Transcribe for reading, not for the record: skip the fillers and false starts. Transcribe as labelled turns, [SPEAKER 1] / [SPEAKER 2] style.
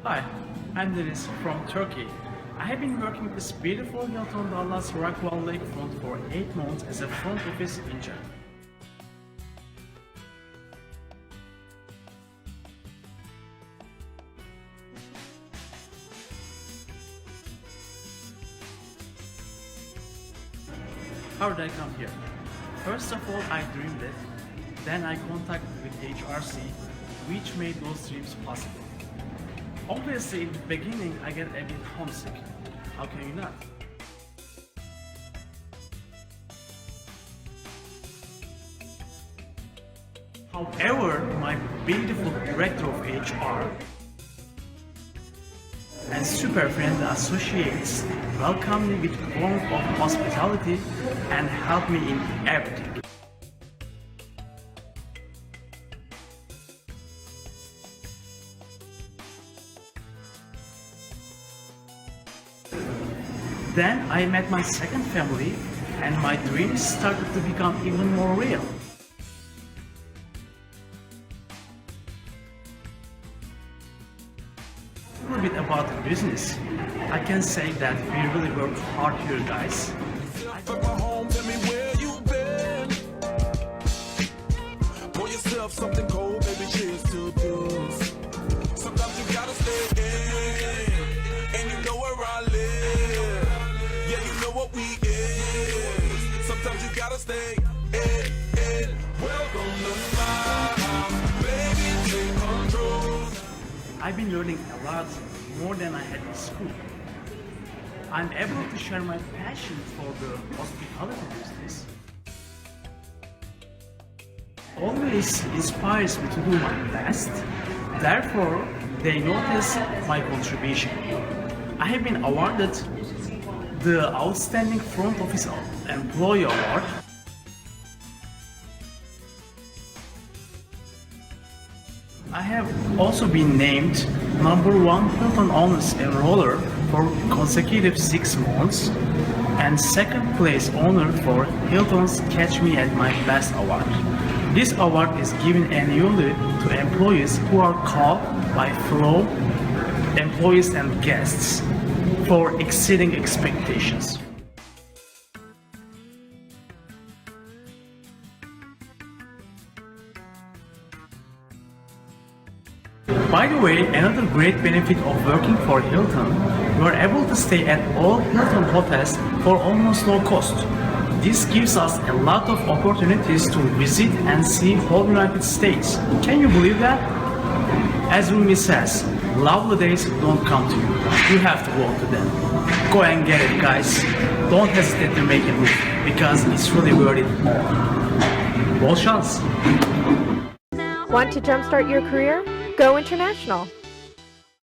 [SPEAKER 1] Hi, I'm Deniz from Turkey. I have been working with this beautiful Hilton Dallas Rockwell Lakefront for 8 months as a front office intern. How did I come here? First of all, I dreamed it. Then I contacted with HRC, which made those dreams possible. Obviously, in the beginning, I get a bit homesick. How can you not? However, my beautiful director of HR and super friendly associates welcomed me with warmth of hospitality and helped me in everything. Then I met my second family and my dreams started to become even more real. A little bit about the business. I can say that we really worked hard here, guys. Pour yourself something cold, baby, cheers to this. Sometimes you gotta stay in, and you know where I live. Yeah, you know what we is. Sometimes you gotta stay in. Welcome to my house, baby, take control. I've been learning a lot more than I had in school. I'm able to share my passion for the hospitality business. Always inspires me to do my best. Therefore, they notice my contribution. I have been awarded the Outstanding Front Office Employee Award. I have also been named #1 Hilton Owners Enroller for consecutive 6 months and second place honor for Hilton's Catch Me at My Best Award. This award is given annually to employees who are called by fellow employees and guests for exceeding expectations. By the way, another great benefit of working for Hilton, you are able to stay at all Hilton hotels for almost no cost. This gives us a lot of opportunities to visit and see whole United States. Can you believe that? As Rumi says, lovely days don't come to you. You have to walk to them. Go and get it, guys. Don't hesitate to make a move because it's really worth it. Bol şans.
[SPEAKER 2] Want to jumpstart your career? Go international.